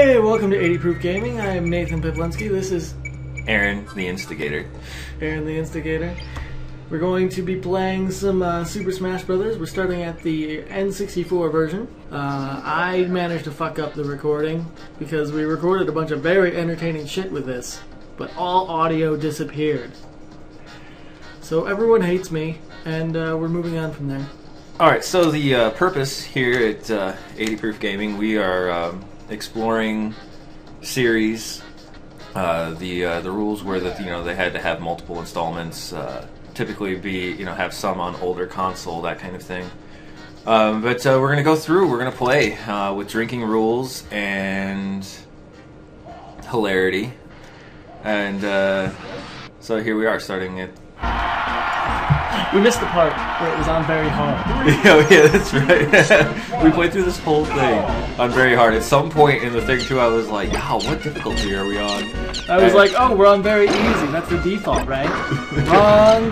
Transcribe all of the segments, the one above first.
Hey, welcome to 80 Proof Gaming. I am Nathan Piplinski. This is Aaron, the Instigator. Aaron, the Instigator. We're going to be playing some Super Smash Brothers. We're starting at the N64 version. I managed to fuck up the recording because we recorded a bunch of very entertaining shit with this, but all audio disappeared. So everyone hates me, and we're moving on from there. Alright, so the purpose here at 80 Proof Gaming, we are exploring series. The rules were that they had to have multiple installments, typically be have some on older console, that kind of thing. But we're gonna go through. We're gonna play with drinking rules and hilarity, and so here we are starting at. We missed the part where it was on very hard. Yeah, that's right. We played through this whole thing on very hard. At some point in the thing too, I was like, "Oh, what difficulty are we on?" I was like, "Oh, we're on very easy. That's the default, right?" Wrong.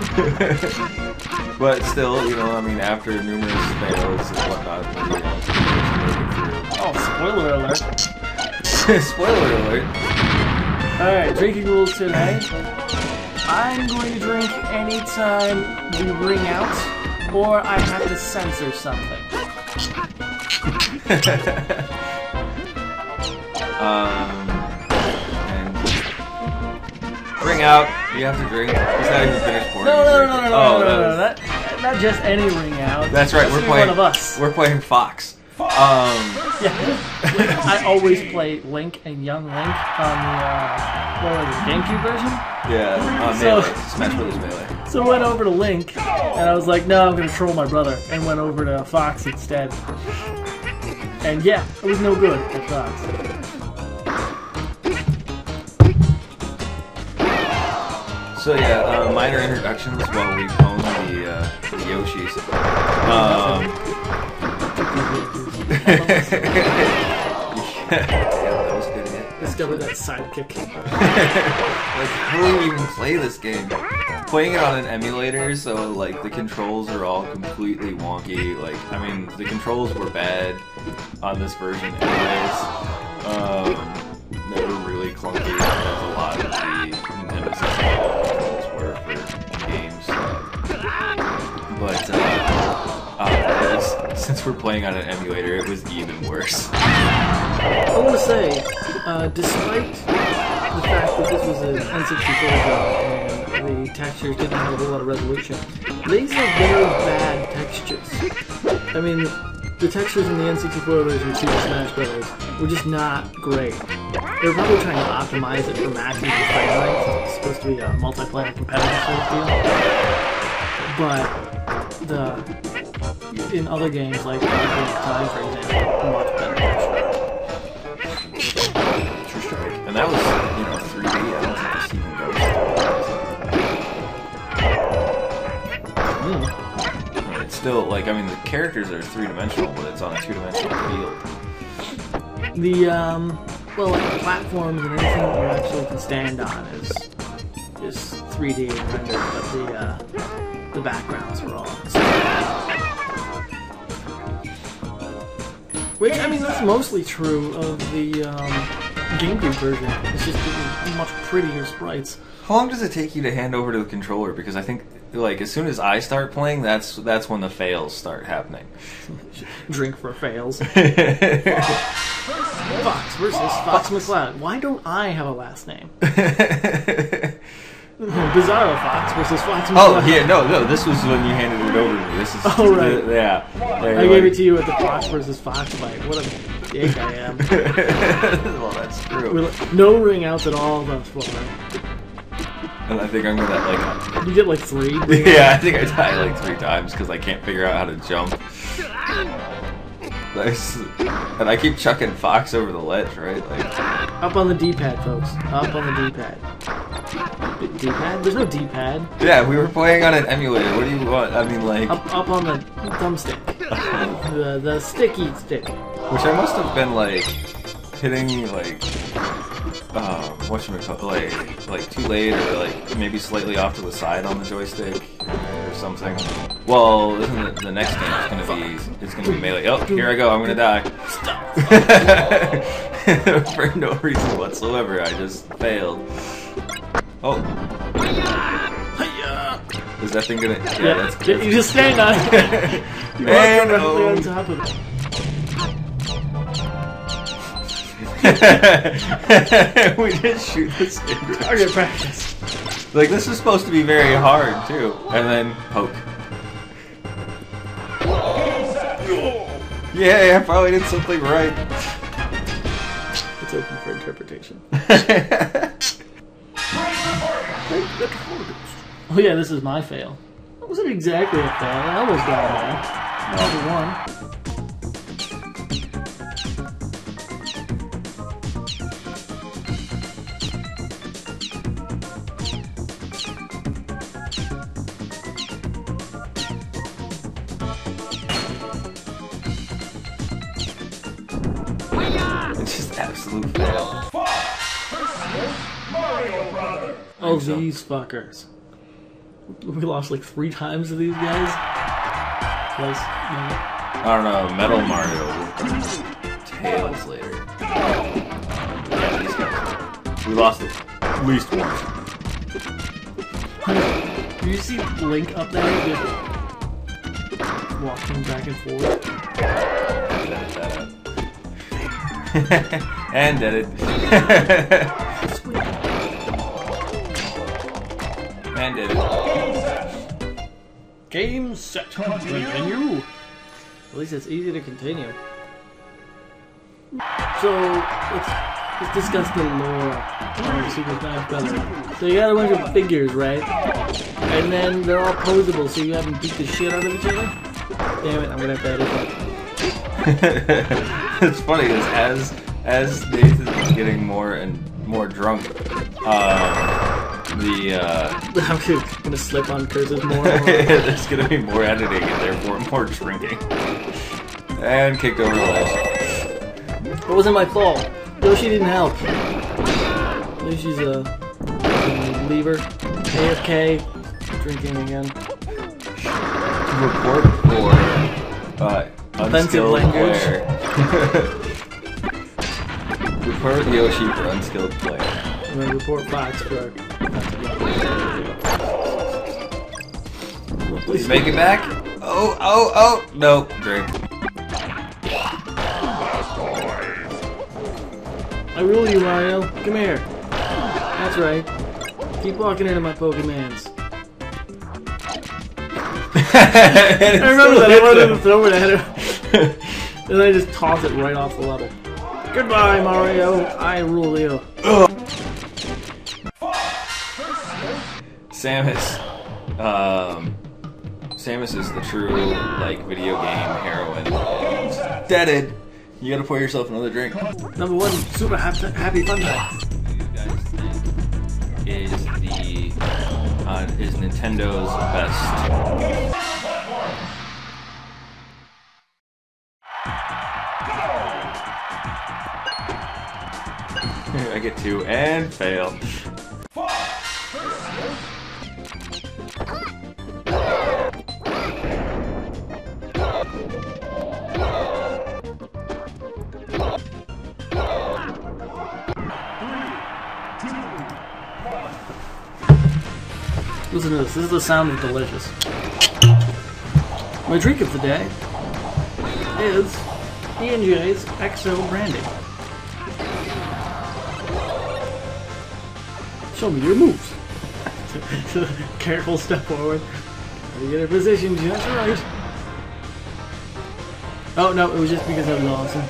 But still, I mean, after numerous fails and whatnot, Oh, spoiler alert! Spoiler alert! All right, drinking rules today. I'm going to drink anytime we ring out, or I have to censor something. And ring out. You have to drink. It's not even finished pouring. No. Not just any ring out. That's right. We're playing one of us. We're playing Fox. Yeah. I always play Link and Young Link on the GameCube version. Yeah, Melee. Smash Brothers Melee. So I went over to Link, and I was like, no, I'm going to troll my brother, and went over to Fox instead. And yeah, it was no good at Fox. So yeah, minor introductions while we own the Yoshis. Yeah, that was good. Discover that sidekick. Like, how do you even play this game? Playing it on an emulator, so like the controls are all completely wonky. Like, I mean, the controls were bad on this version, anyways. They were really clunky, as a lot of the Nintendo 64 controls were for games. But since we're playing on an emulator, it was even worse. I want to say, despite the fact that this was an N64 game and the textures didn't have a whole lot of resolution, these are very bad textures. I mean, the textures in the N64 version of Super Smash Brothers were just not great. They were probably trying to optimize it for maximum frame rate, since it's supposed to be a multiplayer competitive sort of deal. But in other games like Ocarina of Time, for example, much better texture. And that was, 3D. I don't think this even goes. It's still, like, I mean, the characters are three-dimensional, but it's on a two-dimensional field. The, well, like, the platforms and anything that you actually can stand on is 3D and rendered, but the backgrounds are all... Which, I mean, that's mostly true of the, GameCube version. It's just much prettier sprites. How long does it take you to hand over to the controller? Because I think, like, as soon as I start playing, that's when the fails start happening. Drink for fails. Fox versus Fox McCloud. Why don't I have a last name? Bizarro Fox versus Fox McCloud. Oh, yeah, no, this was when you handed it over to me. This is, oh, right. Yeah. I gave it to you at the Fox versus Fox fight. What a dick I am. Well, that's true. No ring outs at all thus far. And I think I'm gonna, like... You get, like, 3? Yeah, I think I died, like, 3 times because I can't figure out how to jump. And I keep chucking Fox over the ledge, right? Like, up on the D-pad, folks. Up on the D-pad. D-pad? There's no D-pad. Yeah, we were playing on an emulator. What do you want? I mean, like... Up on the thumbstick. the sticky stick. Which I must have been, like, hitting, like... whatchamacallit, like too late, or like maybe slightly off to the side on the joystick or something. Well, isn't it the next game? It's gonna be Melee. Oh, here I go. I'm gonna die. Stop. For no reason whatsoever. I just failed. Oh. Is that thing gonna... Yeah, that's good. You just stand on it. You walk directly on top of it. We just shoot this in target practice. Like, this is supposed to be very hard, too. And then poke. Yeah, I probably did something right. It's open for interpretation. Oh yeah, this is my fail. That wasn't exactly a fail. I almost got it there. Number one. It's just absolute fail. Oh, these fuckers. We lost like 3 times to these guys. Plus, I don't know, Metal Mario will come tails later. Yeah, these guys. We lost at least once. do you see Link up there just walking back and forth? And did it. And did it. Game set. Continue. At least it's easy to continue. So let's discuss the lore of Super Smash Bros. So you got a bunch of figures, right? And then they're all posable, so you have them beat the shit out of each other. Damn it! I'm gonna have to edit that. It's funny because as Nathan is getting more and more drunk, I'm gonna slip on curses more. There's gonna be more editing and therefore more drinking. And kicked over the ledge. It wasn't my fault. Yoshi didn't help. Yoshi's a lever. AFK. Drinking again. Report for unskilled player. Report Yoshi for unskilled player. And then report Fox for... Please make it back. Oh. No, drink. I rule you, Mario. Come here. That's right. Keep walking into my Pokemans. I remember that. I wanted to throw it at him. And then I just toss it right off the level. Goodbye, Mario. I rule you. Samus. Samus is the true, like, video game heroine. Deaded. You gotta pour yourself another drink. Number 1, super happy fun time. What do you guys think is Nintendo's best? I get 2 and fail. Listen to this. This is the sound of delicious. My drink of the day is E&J's XO Brandy. Show me your moves. Careful, step forward. You get a position just right. Oh no, it was just because I was awesome.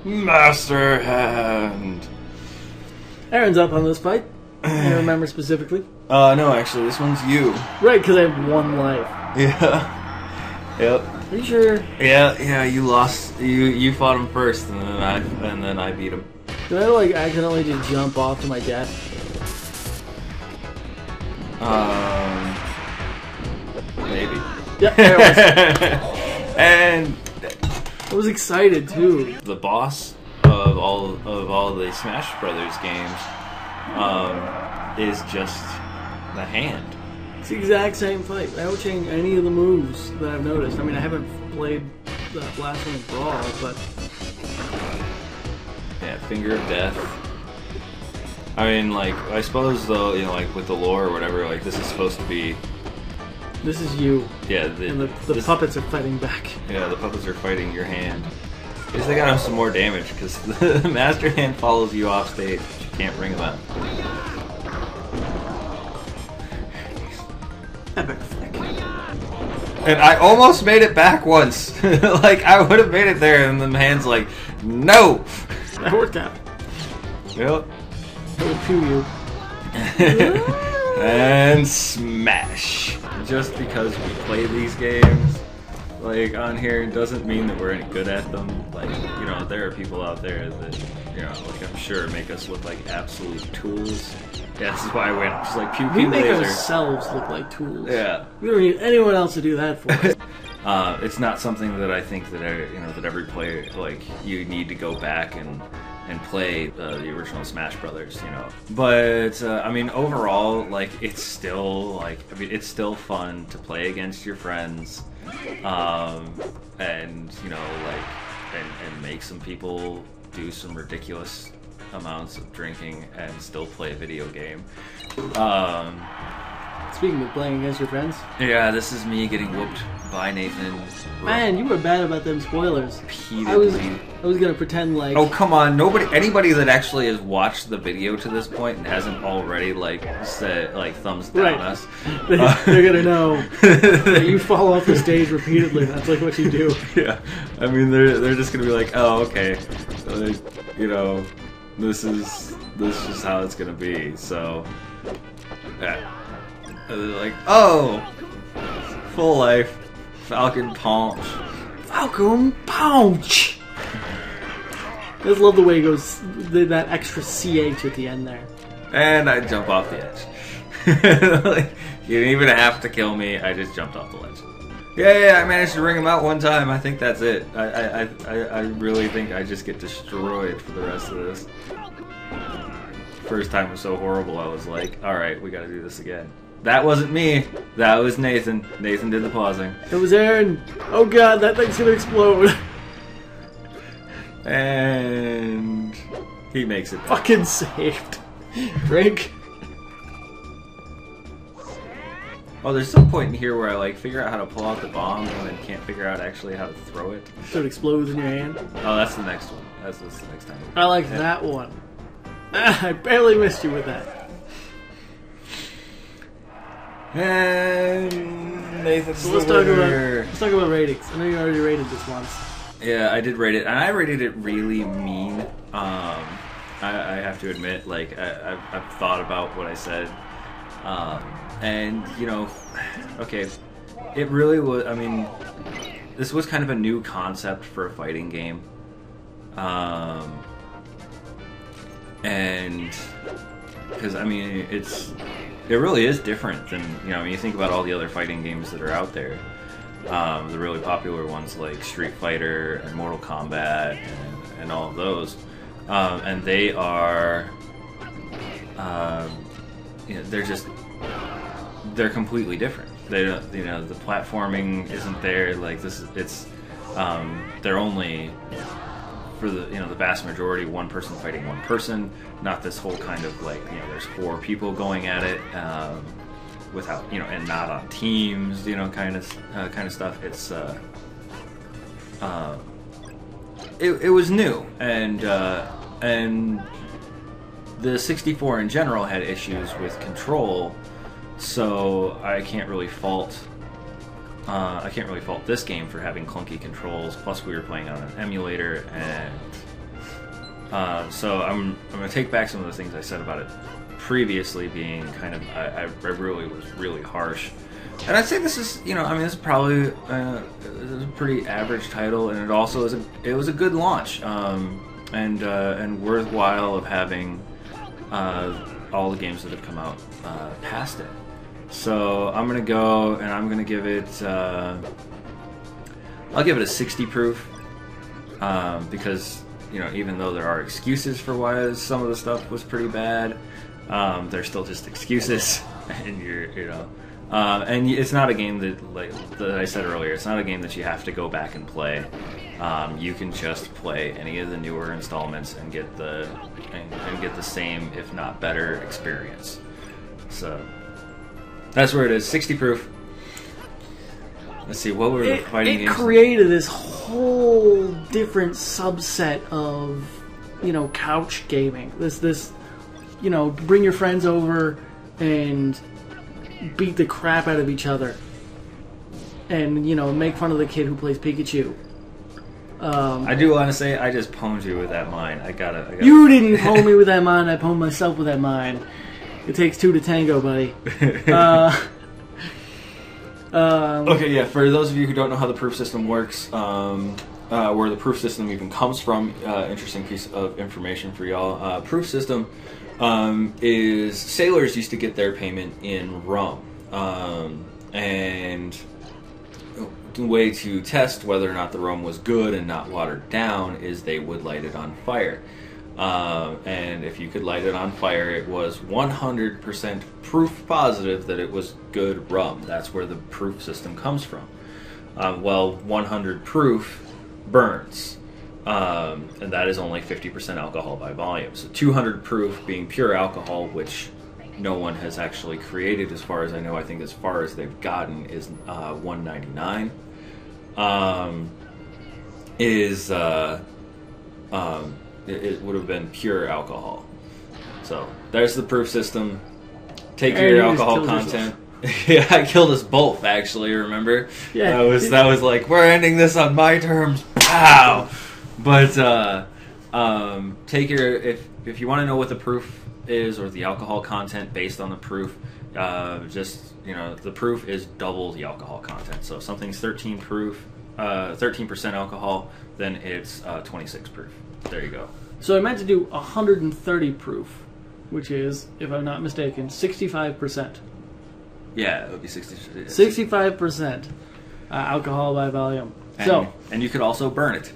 Master Hand. Aaron's up on this fight. I remember specifically. No, actually, this one's you. Right, because I have 1 life. Yeah. Yep. Are you sure? Yeah, you lost. You fought him first, and then I beat him. Did I like accidentally just jump off to my death? Maybe. Yeah, there it was. And I was excited too. the boss of all the Smash Brothers games is just the hand. It's the exact same fight. I don't change any of the moves that I've noticed. I mean, I haven't played that last one in Brawl, but Finger of Death. I mean, like, I suppose though, you know, like with the lore or whatever, like this is supposed to be. This is you. Yeah, And the puppets are fighting back. Yeah, the puppets are fighting your hand. At least they got him some more damage because the master hand follows you off stage. You can't bring him out. Epic flick. And I almost made it back once. Like, I would have made it there, and the hand's like, no! That worked out. Yep. It would pew you. And smash. Just because we play these games, like, on here, doesn't mean that we're any good at them. Like, you know, there are people out there that, you know, like, I'm sure make us look like absolute tools. Yeah, this is why I went just like pew We pew make laser. ourselves look like tools. Yeah. We don't need anyone else to do that for us. It's not something that I think that that every player, like, you need to go back and play the original Smash Brothers, you know. But I mean, overall, like, it's still it's still fun to play against your friends, and you know, like, and make some people do some ridiculous amounts of drinking and still play a video game. Speaking of playing against your friends, Yeah, this is me getting whooped by Nathan. man, you were bad about them spoilers. Repeatedly. I was gonna pretend like. Oh, come on. Anybody that actually has watched the video to this point and hasn't already, like, said, like, thumbs down Right. us. They're gonna know that you fall off the stage repeatedly. That's like what you do. Yeah. I mean, they're just gonna be like, oh, okay. Like, you know, this is how it's gonna be. So, yeah. And they're like, oh, full life, Falcon Punch. Falcon Punch! I just love the way he goes, that extra CH at the end there. And I jump off the edge. Like, you didn't even have to kill me. I just jumped off the ledge. Yeah, I managed to ring him out one time. I think that's it. I really think I just get destroyed for the rest of this. First time was so horrible, I was like, alright, we gotta do this again. That wasn't me. That was Nathan. Nathan did the pausing. It was Aaron. Oh god, that thing's gonna explode. And he makes it. Fucking saved. Drink. Oh, there's some point in here where I, like, figure out how to pull out the bomb and then can't figure out actually how to throw it. So it explodes in your hand. Oh, that's the next one. That's the next time. I like that one. I barely missed you with that. And Nathan's So let's talk about ratings. I know you already rated this once. Yeah, I did rate it, and I rated it really mean. I have to admit, like, I've thought about what I said, and you know, okay, it really was. I mean, this was kind of a new concept for a fighting game, and because I mean, it really is different than, you know, when you think about all the other fighting games that are out there. The really popular ones like Street Fighter and Mortal Kombat and all of those. And they are, you know, they're completely different. They don't, you know, the platforming isn't there. Like they're only, for the, you know, the vast majority, one person fighting one person, not this whole kind of, like, you know, there's 4 people going at it, without, you know, and not on teams, you know, kind of stuff. It's it was new, and the 64 in general had issues with control, so I can't really fault this game for having clunky controls. Plus, we were playing on an emulator, and so I'm gonna take back some of the things I said about it previously, being kind of I really was really harsh. And I'd say this is, you know, I mean, this is probably a pretty average title, and it also was a good launch, and worthwhile of having all the games that have come out past it. So I'm gonna go and I'm gonna give it. I'll give it a 60 proof, because, you know, even though there are excuses for why some of the stuff was pretty bad, they're still just excuses, and you know. And it's not a game that, like that I said earlier, it's not a game that you have to go back and play. You can just play any of the newer installments and get the same, if not better, experience. So that's where it is. 60 proof. Let's see, what were the fighting games? It created this whole different subset of, couch gaming. This, bring your friends over and beat the crap out of each other. And, make fun of the kid who plays Pikachu. I do want to say, I just pwned you with that mine. I gotta. You didn't pwn me with that mine, I pwned myself with that mine. It takes two to tango, buddy. Okay, yeah, for those of you who don't know how the proof system works, where the proof system even comes from, interesting piece of information for y'all. Proof system is sailors used to get their payment in rum. And the way to test whether or not the rum was good and not watered down is they would light it on fire. And if you could light it on fire, it was 100% proof positive that it was good rum. That's where the proof system comes from. 100 proof burns, and that is only 50% alcohol by volume. So 200 proof being pure alcohol, which no one has actually created as far as I know. I think as far as they've gotten is 199. It would have been pure alcohol. So there's the proof system. Take your alcohol content. Yeah, I killed us both, actually, remember? Yeah. That was like, we're ending this on my terms. Pow! But take your, if you want to know what the proof is or the alcohol content based on the proof, the proof is double the alcohol content. So if something's 13 proof, 13% alcohol, then it's 26 proof. There you go. So I meant to do 130 proof, which is, if I'm not mistaken, 65%. Yeah, it would be 60. 65% alcohol by volume. And you could also burn it.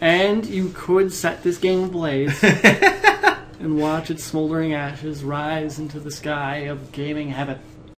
And you could set this game ablaze and watch its smoldering ashes rise into the sky of gaming heaven.